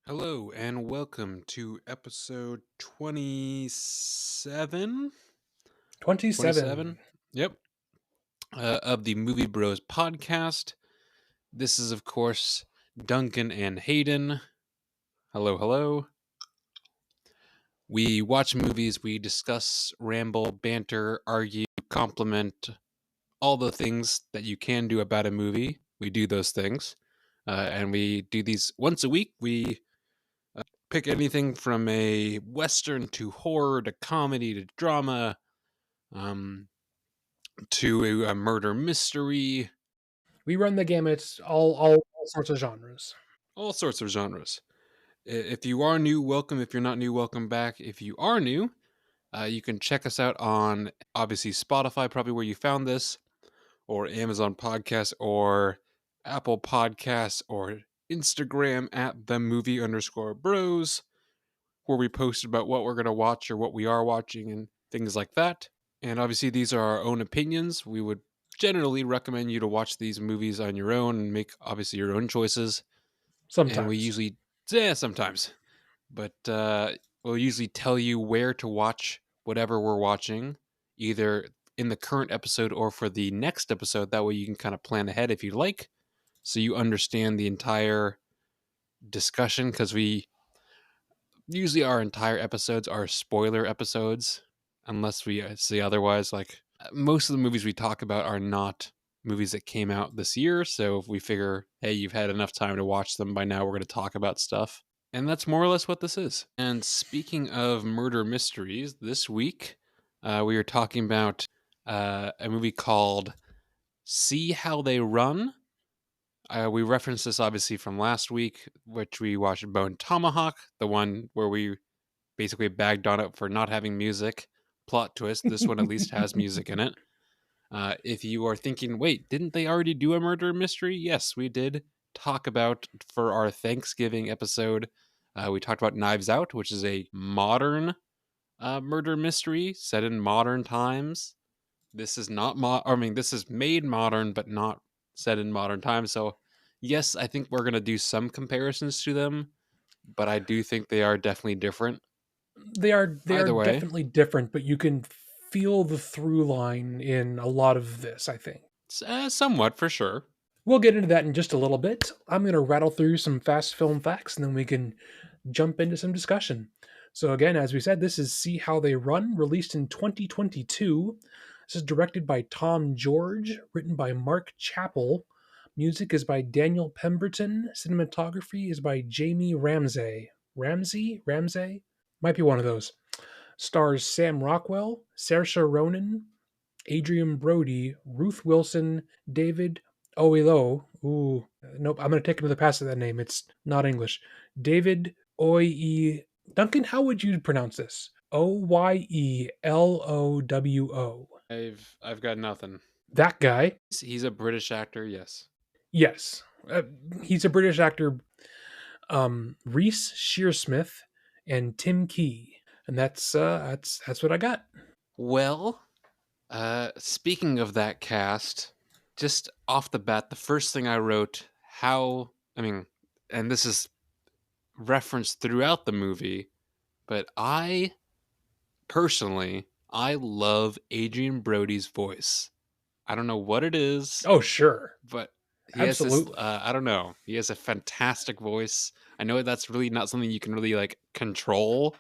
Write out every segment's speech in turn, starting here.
Hello and welcome to episode 27? 27. 27? Yep. Of the Movie Bros podcast. This is, of course, Duncan and Hayden. Hello, hello. We watch movies, we discuss, ramble, banter, argue, compliment, all the things that you can do about a movie. We do those things. And we do these once a week. We pick anything from a western to horror to comedy to drama, um, to a murder mystery, We run the gamut, all sorts of genres. all sorts of genres. If you are new, welcome. If you're not new, welcome back. If you are new, you can check us out on obviously Spotify, probably where you found this, or Amazon Podcasts, or Apple Podcasts, or Instagram at the movie_bros, where we post about what we're going to watch or what we are watching and things like that. And obviously, these are our own opinions. We would generally recommend you to watch these movies on your own and make obviously your own choices. And we Sometimes. usually, sometimes, but we'll usually tell you where to watch whatever we're watching, either in the current episode or for the next episode. That way you can kind of plan ahead if you like, so you understand the entire discussion, because we usually our entire episodes are spoiler episodes unless we say otherwise. Like most of the movies we talk about are not movies that came out this year, so if we figure, hey, you've had enough time to watch them by now, we're going to talk about stuff. And that's more or less what this is. And speaking of murder mysteries, this week we are talking about a movie called See How They Run. We referenced this obviously from last week, which we watched Bone Tomahawk, the one where we basically bagged on it for not having music. Plot twist, this one at least has music in it. If you are thinking, wait, didn't they already do a murder mystery? Yes, we did talk about for our Thanksgiving episode. We talked about Knives Out, which is a modern murder mystery set in modern times. This is not this is made modern, but not set in modern times. So, yes, I think we're gonna do some comparisons to them, but I do think they are definitely different. They are Either way, definitely different, but you can feel the through line in a lot of this, I think. somewhat for sure. We'll get into that in just a little bit. I'm going to rattle through some fast film facts and then we can jump into some discussion. So, again, as we said, this is See How They Run, released in 2022. This is directed by Tom George, written by Mark Chappell. Music is by Daniel Pemberton. Cinematography is by Jamie Ramsey. Ramsey? Might be one of those. Stars Sam Rockwell, Saoirse Ronan, Adrian Brody, Ruth Wilson, David Oyelowo. Ooh, nope. I'm going to take another pass at that name. It's not English. David Oye. Duncan, how would you pronounce this? Oyelowo. I've got nothing. That guy. He's a British actor, yes. Yes. He's a British actor. Reese Shearsmith and Tim Key. And that's what I got. Well, speaking of that cast, just off the bat, the first thing I wrote, and this is referenced throughout the movie, but I love Adrian Brody's voice. I don't know what it is, Oh, sure. but he has this, Absolutely. I don't know, he has a fantastic voice. I know that's really not something you can really like control.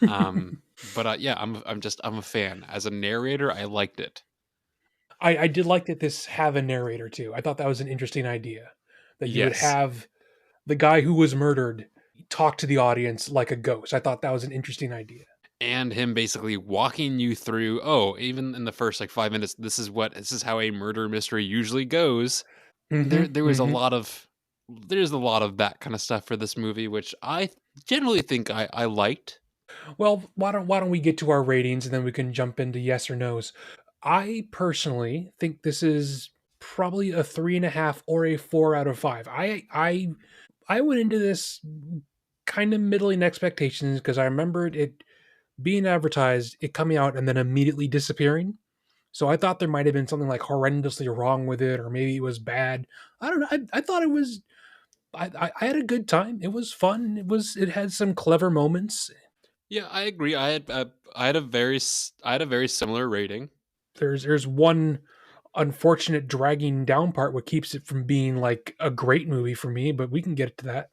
But yeah, I'm a fan. As a narrator, I liked it. I did like that this have a narrator too. I thought that was an interesting idea. That you would Yes. have the guy who was murdered talk to the audience like a ghost. I thought that was an interesting idea. And him basically walking you through, oh, even in the first like 5 minutes, this is how a murder mystery usually goes. There was a Hmm. lot of there's a lot of that kind of stuff for this movie, which I generally think I liked. Well, why don't we get to our ratings and then we can jump into yes or no's. I personally think this is probably a 3.5 or a 4 out of 5. I went into this kind of middling expectations because I remembered it being advertised, it coming out and then immediately disappearing. So I thought there might have been something like horrendously wrong with it, or maybe it was bad. I don't know. I thought it was. I had a good time. It was fun. It had some clever moments. Yeah, I agree. I had a I had a very similar rating. There's one unfortunate dragging down part what keeps it from being like a great movie for me, but we can get to that.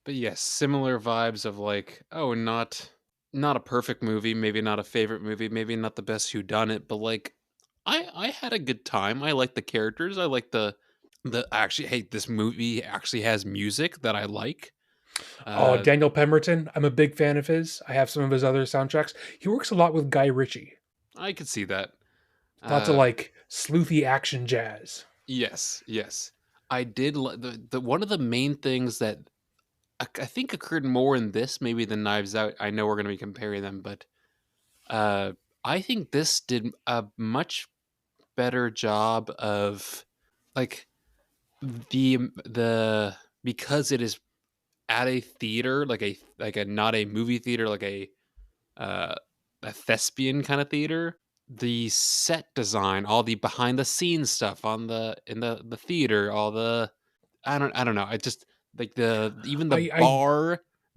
But yes, similar vibes of like, oh, not a perfect movie, maybe not a favorite movie, maybe not the best who done it, but like I had a good time. I like the characters. I like the actually hey, this movie actually has music that I like. Oh, Uh Daniel Pemberton, I'm a big fan of his. I have some of his other soundtracks. He works a lot with Guy Ritchie. I could see that. Lots of Uh like sleuthy action jazz. yes, yes. I did the one of the main things that I think occurred more in this maybe than Knives Out. I know we're going to be comparing them, but uh I think this did a much better job of like the because it is at a theater like a not a movie theater uh a thespian kind of theater, the set design, all the behind the scenes stuff on the theater, all the I don't know, I just like the even I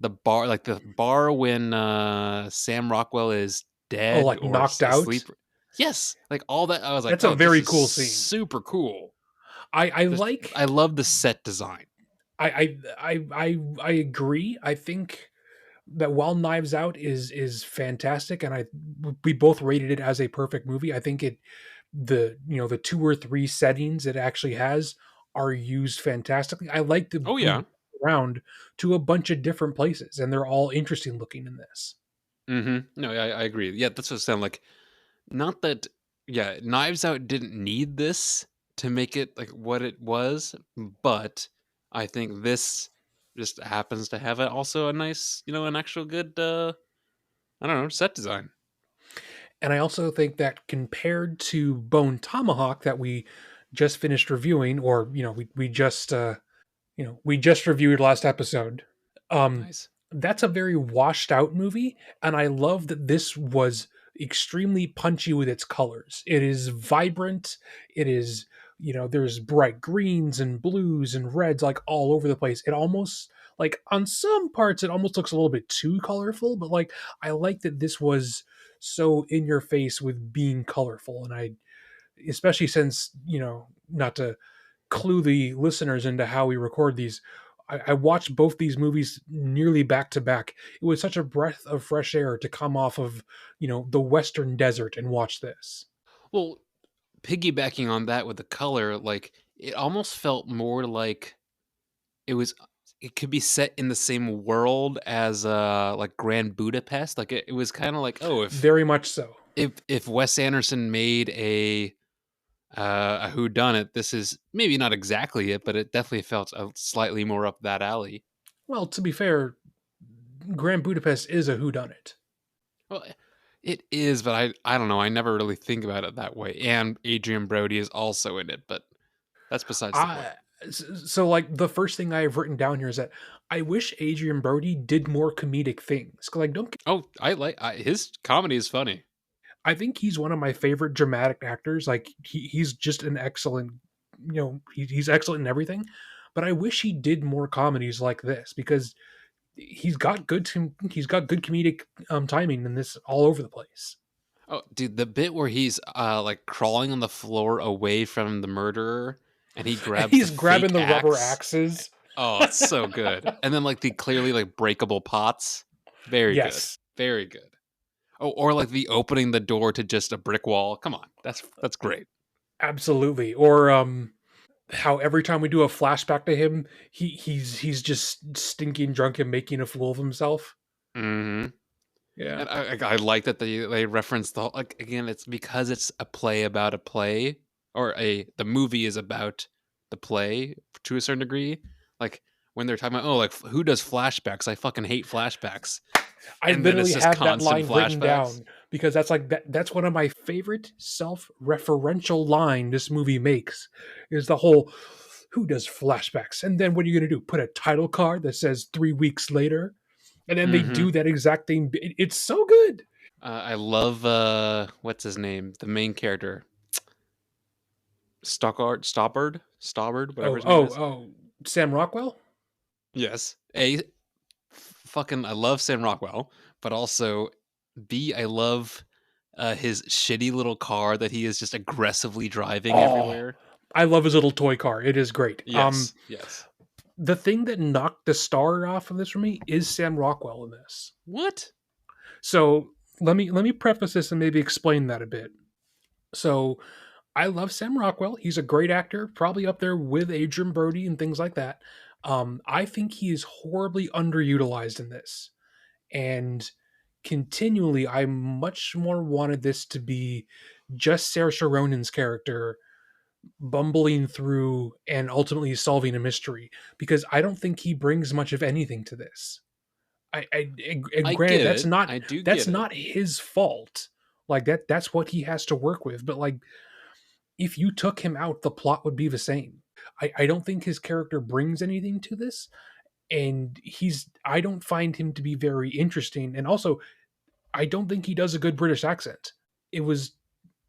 the bar like the bar when Sam Rockwell is oh, dead like or knocked out. asleep. Yes, like all that. I was like, That's a "Oh, this very is cool scene. super cool." I Just like I love the set design. I agree. I think that while Knives Out is fantastic, and I we both rated it as a perfect movie. I think it the two or three settings it actually has are used fantastically. I like the Oh we yeah. around to a bunch of different places, and they're all interesting looking in this. No, I agree. Yeah, that's what it sounded like. Not that yeah, Knives Out didn't need this to make it like what it was, but I think this just happens to have also a nice, an actual good I don't know, set design. And I also think that compared to Bone Tomahawk that we just finished reviewing, or we just reviewed last episode. Um, Nice. that's a very washed out movie, and I love that this was extremely punchy with its colors. It is vibrant. It is, there's bright greens and blues and reds like all over the place. It almost like on some parts it almost looks a little bit too colorful, but like I like that this was so in your face with being colorful, and I especially since not to clue the listeners into how we record these. I watched both these movies nearly back to back. It was such a breath of fresh air to come off of, the Western desert and watch this. Well, piggybacking on that with the color, like it almost felt more like it was it could be set in the same world as like Grand Budapest. Like it was kind of like, oh, Very much so. if Wes Anderson made a who done it, this is maybe not exactly it, but it definitely felt slightly more up that alley. Well, to be fair, Grand Budapest is a whodunit. Well, it is, but I don't know. I never really think about it that way. And Adrian Brody is also in it, but that's besides the point. I so like the first thing I have written down here is that I wish Adrian Brody did more comedic things. 'Cause, like, don't Oh, his comedy is funny. I think he's one of my favorite dramatic actors. Like he's just an excellent, he's excellent in everything. But I wish he did more comedies like this because he's got good comedic timing in this all over the place. Oh, dude, the bit where he's like crawling on the floor away from the murderer and he And grabs the he's grabbing fake the rubber axe. axes. Oh, it's so good. And then like the clearly like breakable pots. Very good. Yes, Very good. Oh, or like the opening the door to just a brick wall. Come on. That's great. absolutely. Or how every time we do a flashback to him, he's just stinking drunk and making a fool of himself. Mhm. Yeah. And I like that they reference the like again. It's because it's a play about a play, or a the movie is about the play to a certain degree. Like when they're talking about, oh, like who does flashbacks? I fucking hate flashbacks. I And then it's literally just have that constant line written flashbacks. down because that's one of my favorite self-referential line this movie makes is the whole who does flashbacks? And then what are you going to do? Put a title card that says 3 weeks later? And then they Hmm. do that exact thing. It's so good. I love what's his name, the main character. Stoppard, whatever Oh, his name oh, is. oh, Sam Rockwell? Yes. Fucking I love Sam Rockwell, but also B, I love his shitty little car that he is just aggressively driving Oh, everywhere. I love his little toy car. It is great. Yes, yes. The thing that knocked the star off of this for me is Sam Rockwell in this. What? So let me preface this and maybe explain that a bit. So I love Sam Rockwell. He's a great actor, probably up there with Adrian Brody and things like that. I think he is horribly underutilized in this, and continually, I much more wanted this to be just Saoirse Ronan's character bumbling through and ultimately solving a mystery, because I don't think he brings much of anything to this. And I granted, get that's it. not I do that's get it. not his fault. Like that's what he has to work with. But like, if you took him out, the plot would be the same. I don't think his character brings anything to this, and I don't find him to be very interesting. And also, I don't think he does a good British accent. It was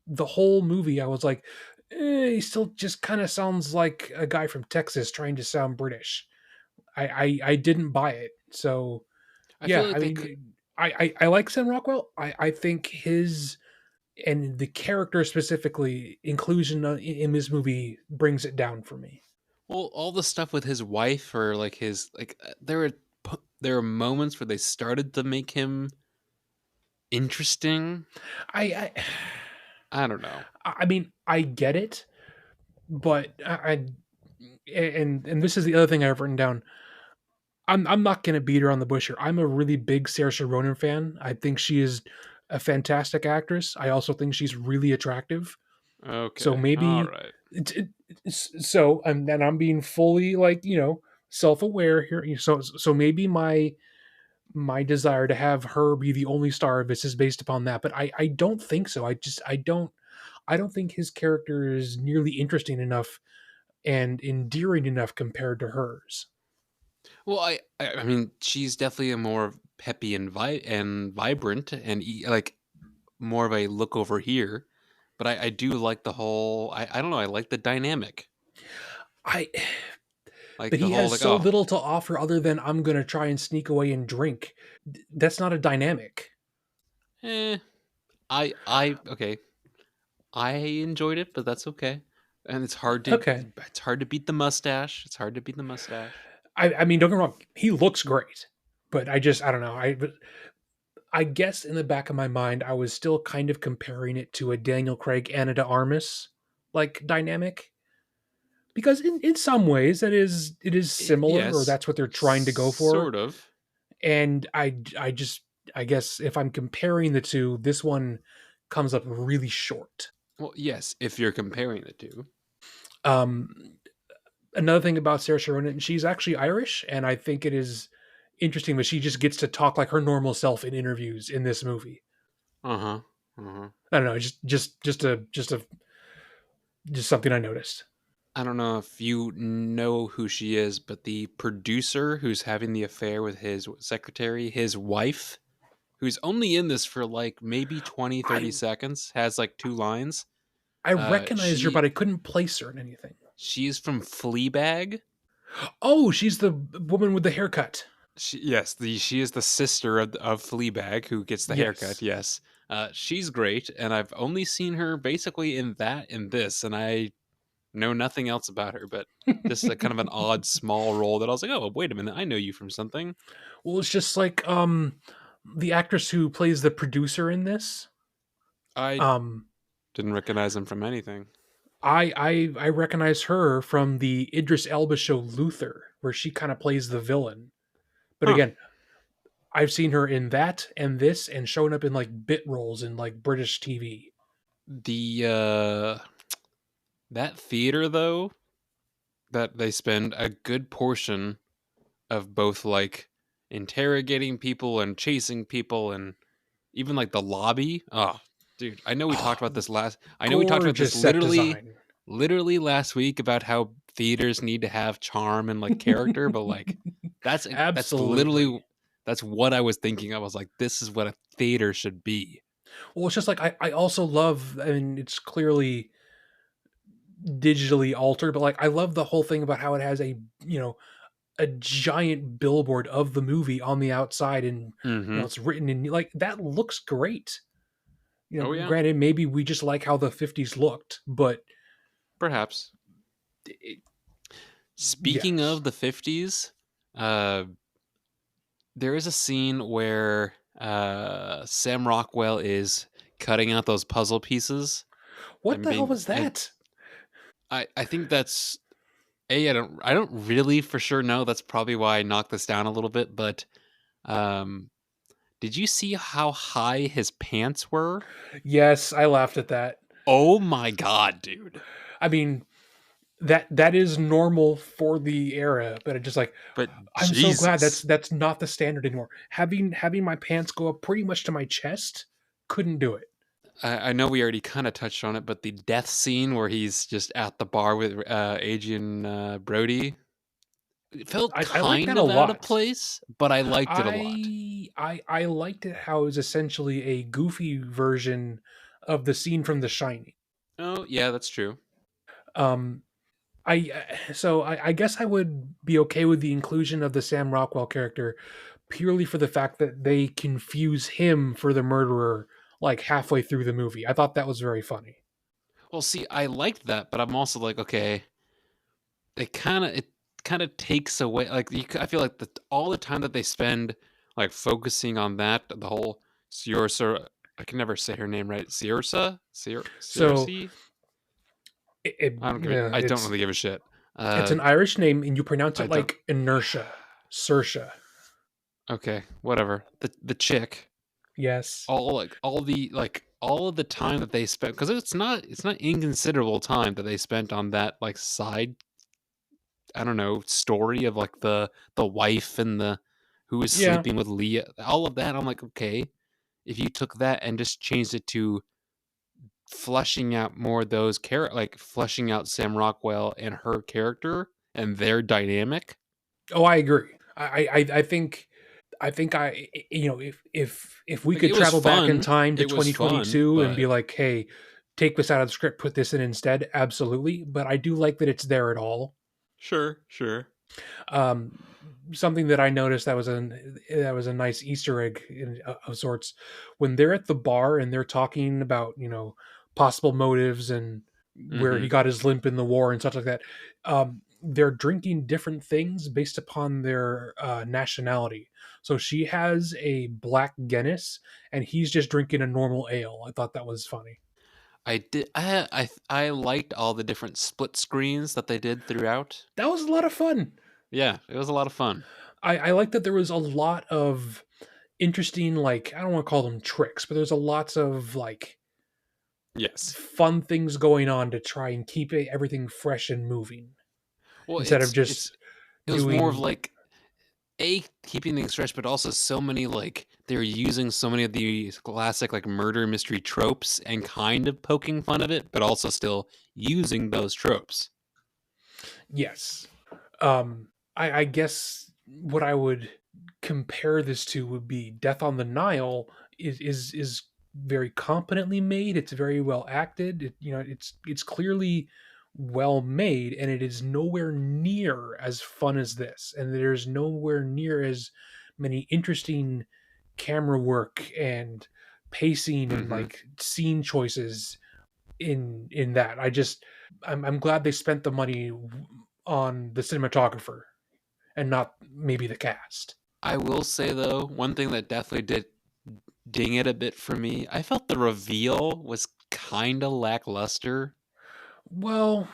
the whole movie. I was like, he still just kind of sounds like a guy from Texas trying to sound British. I didn't buy it. So I feel yeah, like I they could. mean, I like Sam Rockwell. I think his and the character specifically inclusion in this movie brings it down for me. Well, all the stuff with his wife or like his there were moments where they started to make him interesting. I I don't know. I mean, I get it, but and this is the other thing I've written down. I'm not gonna beat her on the bush here. I'm a really big Saoirse Ronan fan. I think she is a fantastic actress. I also think she's really attractive. So Okay. All maybe right. so and I'm being fully like self aware here. So maybe my desire to have her be the only star of this is based upon that. But I don't think so. I don't think his character is nearly interesting enough and endearing enough compared to hers. Well, I mean, she's definitely a more peppy and vibrant and like more of a look over here. But I do like the whole. I don't know. I like the dynamic. I Like but the he whole has like so oh little to offer other than I'm gonna try and sneak away and drink. That's not a dynamic. eh. I okay. I enjoyed it, but that's okay. And Okay. it's hard to beat the mustache. It's hard to beat the mustache. I mean, don't get me wrong, he looks great, but I don't know. I guess in the back of my mind, I was still kind of comparing it to a Daniel Craig Anna de Armas like dynamic, because in some ways it is similar, or Yes, that's what they're trying to go for. sort of. And I just I guess if I'm comparing the two, this one comes up really short. Well, yes, if you're comparing the two. Um, Another thing about Sarah Sharon, she's actually Irish, and I think it is interesting that she just gets to talk like her normal self in interviews in this movie. Uh huh. Uh huh. I don't know, just something I noticed. I don't know if you know who she is, but the producer who's having the affair with his secretary, his wife, who's only in this for like maybe 20, I 30 seconds, has like two lines. I recognized her, She but I couldn't place her in anything. she is from Fleabag. Oh, she's the woman with the haircut. Yes, she is the sister of Fleabag who gets the haircut. Yes. Yes, she's great, and I've only seen her basically in that and this, and I know nothing else about her. But this is a kind of an odd small role that I was like, oh, wait a minute, I know you from something. Well, it's just like the actress who plays the producer in this. I Um didn't recognize him from anything. I recognize her from the Idris Elba show Luther, where she kind of plays the villain. But Huh? again, I've seen her in that and this, and showing up in like bit roles in like British TV. The that theater though, that they spend a good portion of both like interrogating people and chasing people and even like the lobby. Oh, dude, I know we talked Oh, about this last. I know we talked about this gorgeous set design. literally last week about how theaters need to have charm and like character, but like that's literally Absolutely. that's what I was thinking. I was like, this is what a theater should be. Well, it's just like I also love. I mean, it's clearly digitally altered, but like I love the whole thing about how it has you know a giant billboard of the movie on the outside, and Mhm. it's written in like that looks great. Oh, yeah. Granted, maybe we just like how the '50s looked, but Perhaps. it, Speaking yes. of the 50s, uh, there is a scene where, Sam Rockwell is cutting out those puzzle pieces. What I'm the hell being was and that? I think that's I don't really for sure know, that's probably why I knocked this down a little bit, but, um, did you see how high his pants were? Yes, I laughed at that. Oh my god, dude. I mean, that is normal for the era, but it just like But I'm so glad Jesus. that's not the standard anymore. Having my pants go up pretty much to my chest, couldn't do it. I know we already kinda touched on it, but the death scene where he's just at the bar with, Adrian, Brody, it felt I like that kind a of out of lot. place, but I liked it a lot. I liked it how it was essentially a goofy version of the scene from The Shining. Oh, yeah, that's true. Um, I guess I would be okay with the inclusion of the Sam Rockwell character purely for the fact that they confuse him for the murderer like halfway through the movie. I thought that was very funny. Well, see, I liked that, but I'm also like, okay, it kinda takes away like, I feel like all the time that they spend, like, focusing on that, the whole Saoirse I can never say her name right, Saoirse? So Saoirse? yeah, I don't really give a shit. it's Uh, an Irish name and you pronounce I it don't like inertia, Sersha. okay, whatever. The chick, Yes. all of the time that they spent, because it's not inconsiderable time that they spent on that, like, side, I don't know, story of, like, the wife and the who was Yeah. sleeping with Leah, all of that, I'm like, "Okay, if you took that and just changed it to fleshing out more of those like, fleshing out Sam Rockwell and her character and their dynamic." Oh, I agree. I think if we Like, could it was travel back in fun, time to it was fun, 2022 and be but like, "Hey, take this out of the script, put this in instead," absolutely. But I do like that it's there at all. sure, sure. Um, Something that I noticed that was a nice Easter egg of sorts when they're at the bar and they're talking about possible motives and where he Mhm, got his limp in the war and such like that. They're drinking different things based upon their nationality. So she has a black Guinness and he's just drinking a normal ale. I thought that was funny. I liked all the different split screens that they did throughout. That was a lot of fun. Yeah, it was a lot of fun. I like that there was a lot of interesting, like, I don't want to call them tricks, but there's a lots of like Yes. fun things going on to try and keep everything fresh and moving Well, instead of it's just it was more of doing. like, keeping things fresh, but also so many, like, they were using so many of these classic, like, murder mystery tropes and kind of poking fun of it, but also still using those tropes. Yes. I guess what I would compare this to would be Death on the Nile is very competently made. It's very well acted. It's clearly well made, and it is nowhere near as fun as this. And there's nowhere near as many interesting camera work and pacing and Mhm. like scene choices in that. I'm glad they spent the money on the cinematographer and not maybe the cast. I will say, though, one thing that definitely did ding it a bit for me, I felt the reveal was kinda lackluster. Well,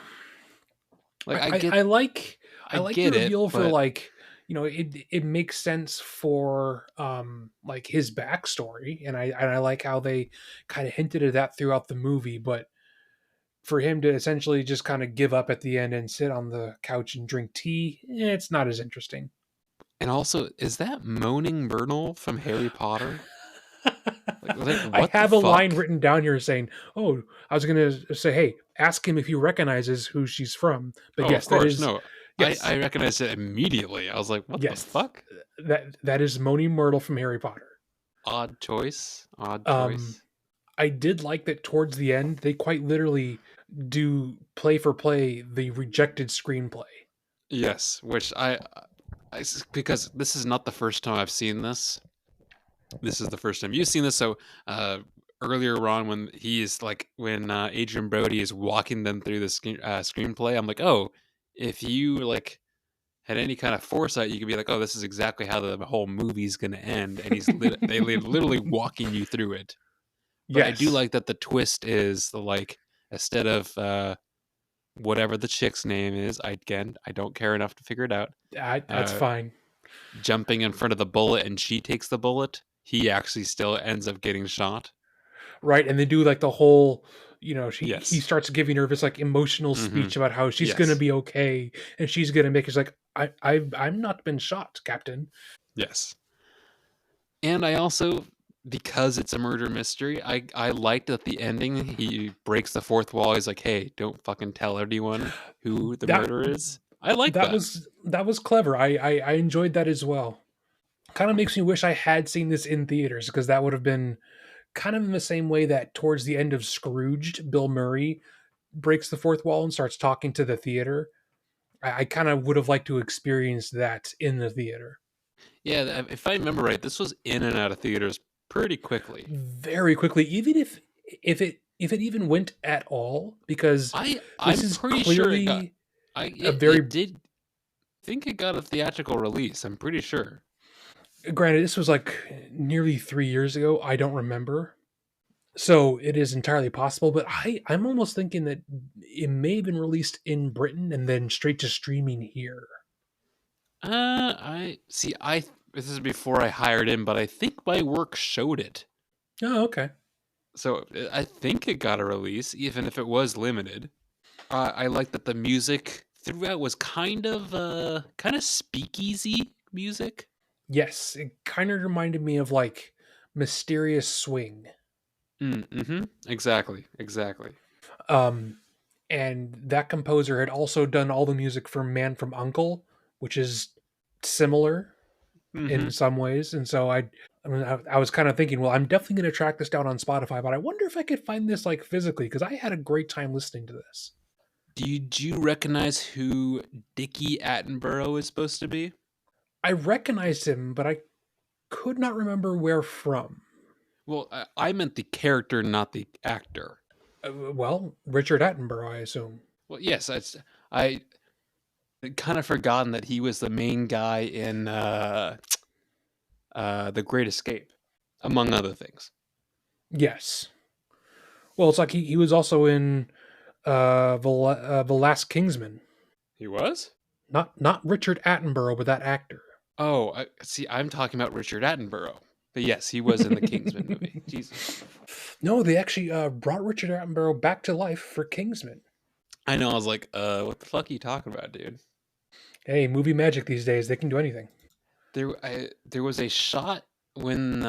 Like, I I like the get it, reveal for but like it makes sense for like his backstory, and I like how they kind of hinted at that throughout the movie. But for him to essentially just kind of give up at the end and sit on the couch and drink tea, it's not as interesting. and also, is that Moaning Myrtle from Harry Potter? Like, I what the have a line fuck? written down here saying, "Oh, I was going to say, hey, ask him if he recognizes who she's from." But Oh, of yes, that course, is no. yes, I recognized it immediately. I was like, "What the yes, fuck?" that is Moni Myrtle from Harry Potter. Odd choice, odd Um, choice. I did like that towards the end they quite literally. do play for play the rejected screenplay. Yes, which because this is not the first time I've seen this. This is the first time you've seen this. So uh, earlier on, when Adrian Brody is walking them through the screenplay, I'm like, oh, if you like had any kind of foresight, you could be like, oh, this is exactly how the whole movie's going to end, and literally walking you through it. But I do Yes, like that the twist is like instead of whatever the chick's name is, I don't care enough to figure it out. that's Uh, fine. Jumping in front of the bullet and she takes the bullet, he actually still ends up getting shot. Right, and they do like the whole, he Yes. starts giving her this like emotional Mm-hmm. speech about how she's gonna Yes. be okay and she's gonna make it's like I'm not been shot, Captain. Yes. And I also, because it's a murder mystery, I liked at the ending he breaks the fourth wall. He's like, "Hey, don't fucking tell anyone who the That murderer is." I like that that. was clever. I enjoyed that as well. Kind of makes me wish I had seen this in theaters because that would have been kind of in the same way that towards the end of Scrooged, Bill Murray breaks the fourth wall and starts talking to the theater. I kind of would have liked to experience that in the theater Yeah, if I remember right, this was in and out of theaters pretty quickly. very quickly, even if it even went at all, because this I'm is pretty sure it got clearly a it very did think it got a theatrical release. I'm pretty sure. granted this was like nearly 3 years ago. I don't remember, so it is entirely possible. But I'm almost thinking that it may have been released in Britain and then straight to streaming here. I see. I This is before I hired him, but I think my work showed it. Oh, okay. So I think it got a release, even if it was limited. I like that the music throughout was kind of speakeasy music. Yes, it kind of reminded me of like Mysterious Swing. Mm-hmm. Exactly. Exactly. Um, and that composer had also done all the music for Man from Uncle, which is similar Mm-hmm. in some ways. And so I was kind of thinking, well, I'm definitely going to track this down on Spotify, but I wonder if I could find this like physically because I had a great time listening to this. Did you recognize who Dickie Attenborough is supposed to be? I recognized him, but I could not remember where from. Well, I meant the character, not the actor. Well, Richard Attenborough, I assume. Well, yes, I kind of forgotten that he was the main guy in The Great Escape, among other things. Yes. Well, it's like he was also in the Last Kingsman. He was? Not Richard Attenborough, but that actor. Oh, see. I'm talking about Richard Attenborough, but yes, he was in the Kingsman movie. Jesus, No, they actually brought Richard Attenborough back to life for Kingsman. I know. I was like, what the fuck are you talking about, dude? Hey, movie magic these days, they can do anything. There was a shot when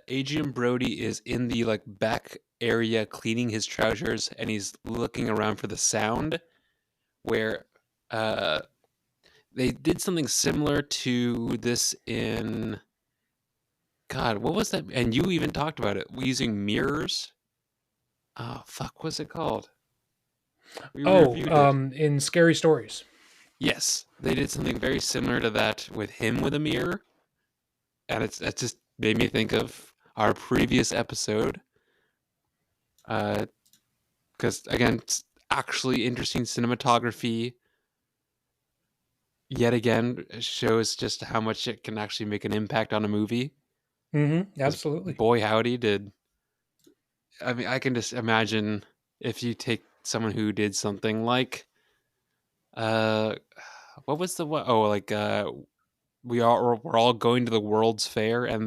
Adrian Brody is in the like back area cleaning his trousers, and he's looking around for the sound where uh they did something similar to this in God, what was that? And you even talked about it using mirrors. Oh fuck, what's it called? We Oh, reviewed it. in Scary Stories. Yes, they did something very similar to that with him with a mirror, and it just made me think of our previous episode. Because again, it's actually interesting cinematography. Yet again, shows just how much it can actually make an impact on a movie. Mm-hmm, Because absolutely. boy, howdy did. I mean, I can just imagine if you take someone who did something like, uh, what was the what? Oh, like we're all going to the World's Fair, and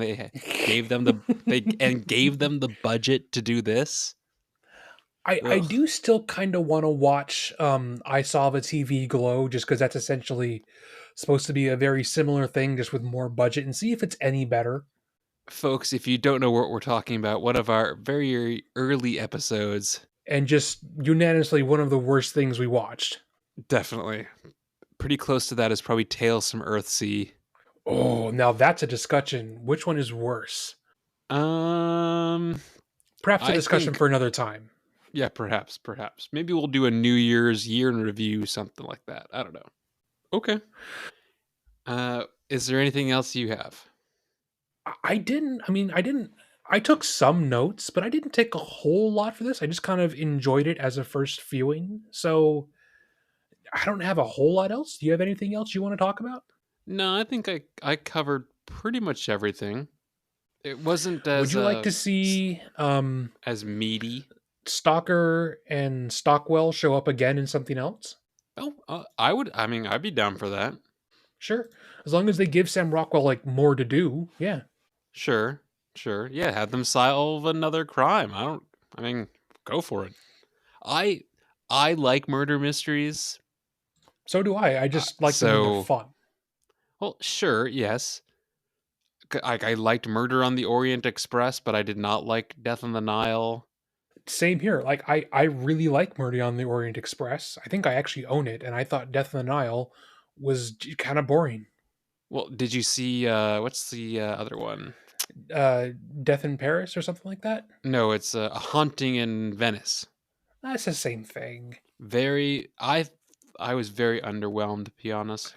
gave them the gave them the budget to do this. I Ugh. do still kind of want to watch I Saw the TV Glow just because that's essentially supposed to be a very similar thing just with more budget and see if it's any better. Folks, if you don't know what we're talking about, one of our very early episodes, And just unanimously one of the worst things we watched. definitely pretty close to that, is probably Tales from Earthsea. Oh, now that's a discussion. Which one is worse? Um, Perhaps a I discussion think for another time. Yeah, perhaps, perhaps. Maybe we'll do a New Year's year in review, something like that. I don't know. Okay. Is there anything else you have? I didn't. I mean, I didn't. I took some notes, but I didn't take a whole lot for this. I just kind of enjoyed it as a first viewing. So I don't have a whole lot else. Do you have anything else you want to talk about? No, I think I covered pretty much everything. It wasn't Would as you like to see as meaty. Stalker and Stockwell show up again in something else? Oh, I would. I mean, I'd be down for that. Sure, as long as they give Sam Rockwell like more to do. Yeah. Sure, sure. Yeah, have them solve another crime. I don't. I mean, go for it. I I like murder mysteries. So do I. I just like them when they're So, fun. well, sure, yes. I liked Murder on the Orient Express, but I did not like Death on the Nile. Same here. Like I really like Murder on the Orient Express. I think I actually own it, and I thought Death on the Nile was kind of boring. Well, did you see what's the other one? Uh, Death in Paris or something like that. No, it's A Haunting in Venice. That's the same thing. Very I was very underwhelmed, to be honest.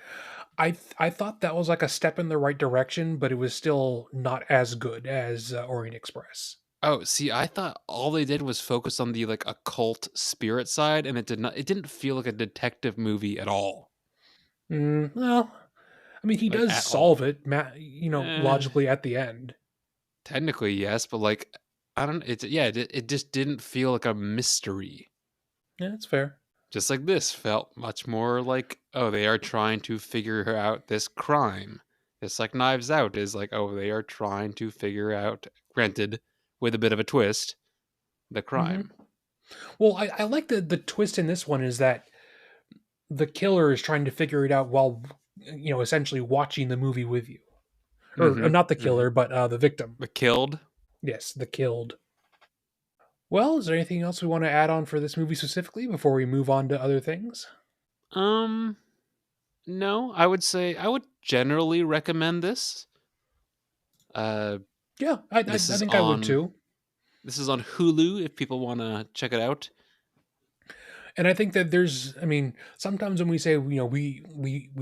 I thought that was like a step in the right direction, but it was still not as good as Orient Express. Oh, see, I thought all they did was focus on the like occult spirit side, and it didn't feel like a detective movie at all. Well, I mean, he Like does at solve all. it, Eh, logically at the end. technically yes, but like I don't it just didn't feel like a mystery. Yeah, that's fair. Just like this felt much more like, oh, they are trying to figure out this crime. It's like Knives Out is like, oh, they are trying to figure out, granted, with a bit of a twist, the hmm crime. Well, I like the twist in this one is that the killer is trying to figure it out while essentially watching the movie with you, or Mm-hmm. not the Mm-hmm. killer, but the victim. But killed. Yes, the killed. Well, is there anything else we want to add on for this movie specifically before we move on to other things? Um, no, I would say I would generally recommend this. Uh, Yeah, I, I, this I is think I would on too. this is on Hulu if people want to check it out. And I think that I mean, sometimes when we say, we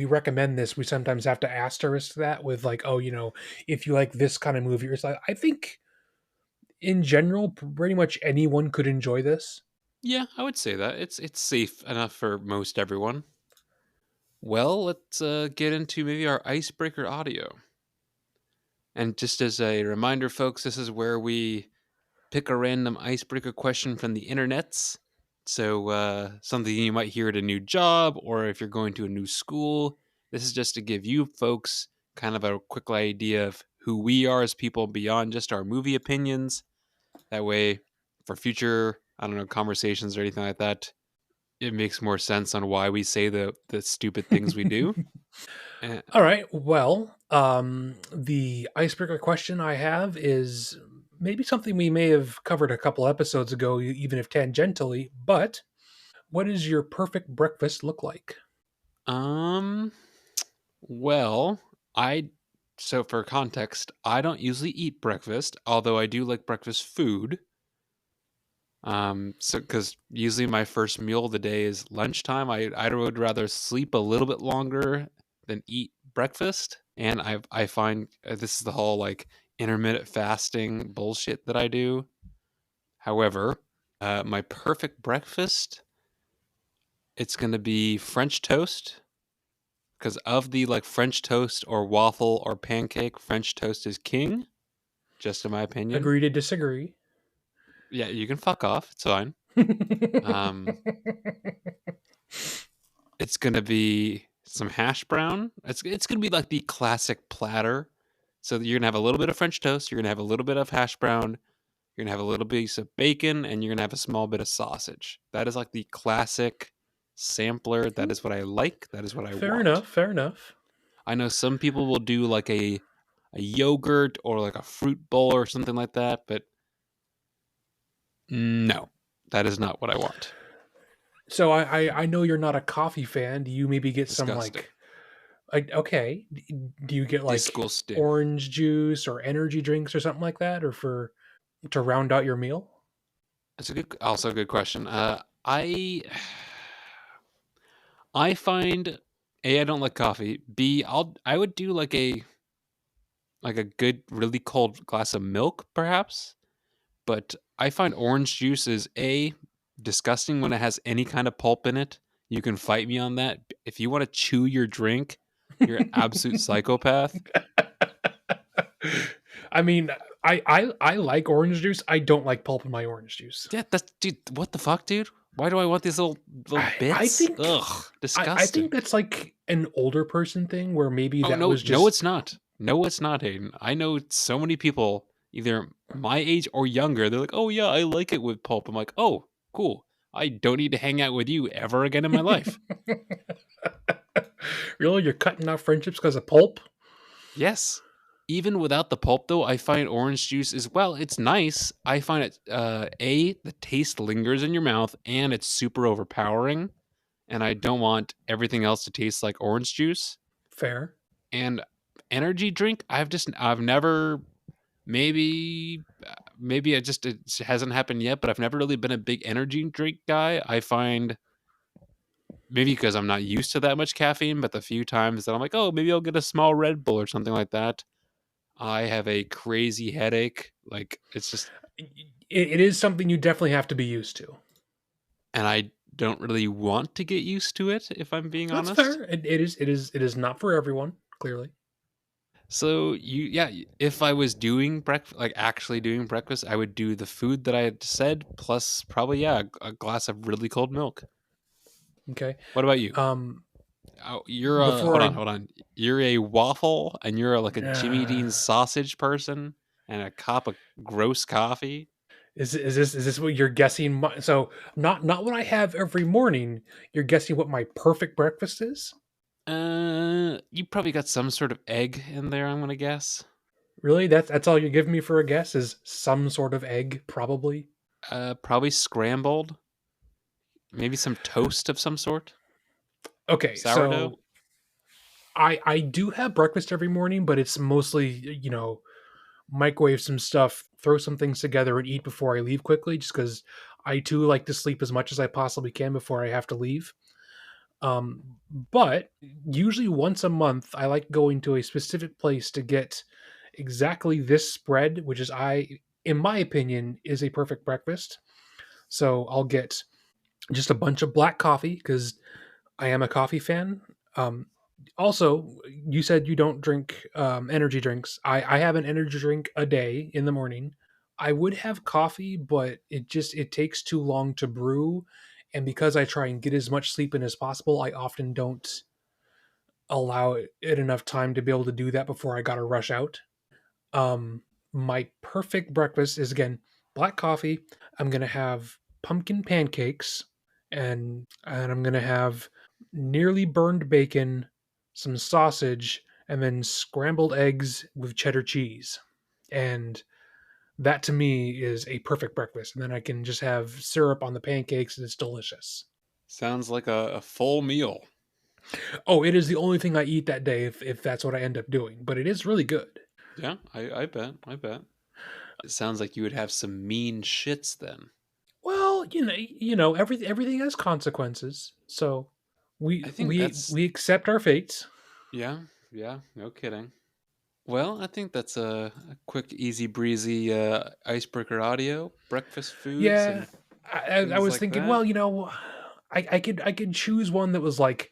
recommend this, we sometimes have to asterisk that with like, oh, if you like this kind of movie, it's like, I think in general, pretty much anyone could enjoy this. Yeah, I would say that it's safe enough for most everyone. Well, let's get into maybe our icebreaker audio. And just as a reminder, folks, this is where we pick a random icebreaker question from the internets. So, something you might hear at a new job or if you're going to a new school. This is just to give you folks kind of a quick idea of who we are as people beyond just our movie opinions. That way, for future, I don't know, conversations or anything like that, it makes more sense on why we say the stupid things we do. Eh, All right. Well, the icebreaker question I have is maybe something we may have covered a couple episodes ago, even if tangentially, but what does your perfect breakfast look like? Um, well, I so for context, I don't usually eat breakfast, although I do like breakfast food. So because usually my first meal of the day is lunchtime, I would rather sleep a little bit longer than eat breakfast. And I find this is the whole like intermittent fasting bullshit that I do. However, my perfect breakfast, it's gonna be French toast because of the like French toast or waffle or pancake, French toast is king, just in my opinion. Agree to disagree. Yeah, you can fuck off. It's fine. Um, it's gonna be some hash brown. It's gonna be like the classic platter. So you're gonna have a little bit of French toast. You're gonna have a little bit of hash brown. You're gonna have a little piece of bacon, and you're gonna have a small bit of sausage. That is like the classic sampler. That is what I like. That is what I Fair want. enough. Fair enough. I know some people will do like a yogurt or like a fruit bowl or something like that, but no, that is not what I want. So I know you're not a coffee fan. Do you maybe get some Disgusting. like okay? Do you get like Disgusting. orange juice or energy drinks or something like that, or for to round out your meal? That's a also a good question. I find A, I don't like coffee. B, I would do like a good, really cold glass of milk, perhaps. But I find orange juice is A, disgusting when it has any kind of pulp in it. You can fight me on that. If you want to chew your drink, you're an absolute psychopath. I mean, I like orange juice. I don't like pulp in my orange juice. Yeah, that's dude. What the fuck, dude? Why do I want these little I bits? think Ugh, I think disgusting. that's like an older person thing where maybe Oh that no, was no, just it's not. No, it's not, Hayden. I know so many people, either my age or younger. They're like, "Oh yeah, I like it with pulp." I'm like, "Oh, cool. I don't need to hang out with you ever again in my life." really you're cutting off friendships because of pulp. Yes. Even without the pulp, though, I find orange juice as well. It's nice. I find it a the taste lingers in your mouth, and it's super overpowering. And I don't want everything else to taste like orange juice. Fair. And energy drink, I've never maybe it hasn't happened yet, but I've never really been a big energy drink guy. I find maybe because I'm not used to that much caffeine, but the few times that I'm like, oh, maybe I'll get a small Red Bull or something like that, I have a crazy headache. Like it's just, It is something you definitely have to be used to. and I don't really want to get used to it, if I'm being That's honest. fair. It is not for everyone, clearly. So yeah, if I was doing breakfast, like actually doing breakfast, I would do the food that I had said, plus probably, yeah, a glass of really cold milk. Okay. What about you? Um Oh, you're before I hold on. You're a waffle, and you're like a Jimmy uh, Dean sausage person, and a cup of gross coffee. is this what you're guessing so not what I have every morning, you're guessing what my perfect breakfast is? You probably got some sort of egg in there, I'm gonna guess. Really? That's all you're giving me for a guess is some sort of egg, probably? Probably scrambled, maybe some toast of some sort, Okay, sourdough. so I do have breakfast every morning, but it's mostly, microwave some stuff, throw some things together, and eat before I leave quickly, just because I too like to sleep as much as I possibly can before I have to leave. But usually once a month, I like going to a specific place to get exactly this spread, which is in my opinion, is a perfect breakfast. So I'll get just a bunch of black coffee because I am a coffee fan. Um, Also, you said you don't drink energy drinks. I have an energy drink a day in the morning. I would have coffee, but it takes too long to brew, and because I try and get as much sleep in as possible, I often don't allow it enough time to be able to do that before I got to rush out. Um, my perfect breakfast is again black coffee. I'm gonna have pumpkin pancakes, and I'm gonna have nearly burned bacon, some sausage, and then scrambled eggs with cheddar cheese. And that to me is a perfect breakfast. And then I can just have syrup on the pancakes, and it's delicious. Sounds like a full meal. Oh, it is the only thing I eat that day if that's what I end up doing, but it is really good. Yeah, I bet. I bet. It sounds like you would have some mean shits then. Well, everything has consequences. So we I think we that's we accept our fates. yeah, yeah, no kidding. Well, I think that's a quick, easy breezy icebreaker audio, breakfast foods, Yeah, and I things was like thinking, that. well, I could choose one that was like,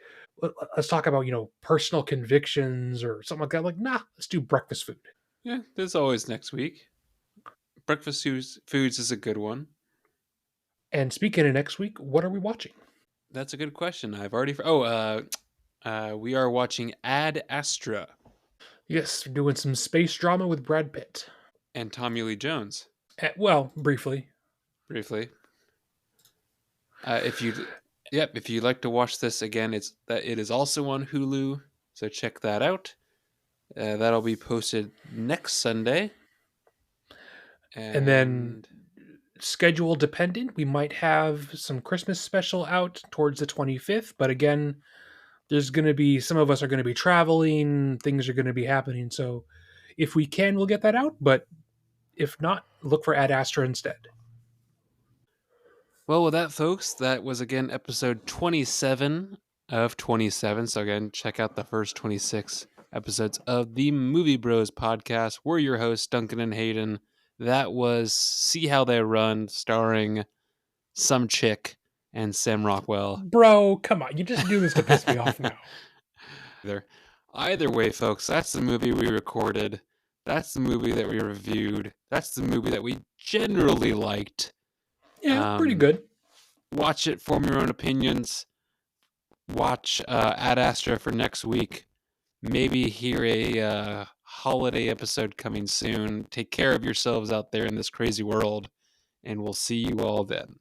let's talk about personal convictions or something like that. Like, nah, let's do breakfast food. Yeah, there's always next week. Foods is a good one. And speaking of next week, what are we watching? That's a good question. I've already. We are watching Ad Astra Yes, we're doing some space drama with Brad Pitt. and Tommy Lee Jones. Well, briefly. Briefly, if you, yep, if you'd like to watch this again, it is also on Hulu, so check that out. That'll be posted next Sunday, And then and schedule dependent, we might have some Christmas special out towards the 25th, but again, there's going to be some of us are going to be traveling, things are going to be happening. So if we can, we'll get that out, but if not, look for Ad Astra instead. Well, with that, folks, that was again episode 27 of 27. So, again, check out the first 26 episodes of the Movie Bros podcast. We're your hosts, Duncan and Hayden. That was See How They Run, starring some chick and Sam Rockwell. Bro, come on. You just do this to piss me off now. Either, either way, folks, that's the movie we recorded. That's the movie that we reviewed. That's the movie that we generally liked. Yeah, pretty Um, good. watch it, form your own opinions. Watch Ad Astra for next week. Maybe hear a holiday episode coming soon. Take care of yourselves out there in this crazy world, and we'll see you all then.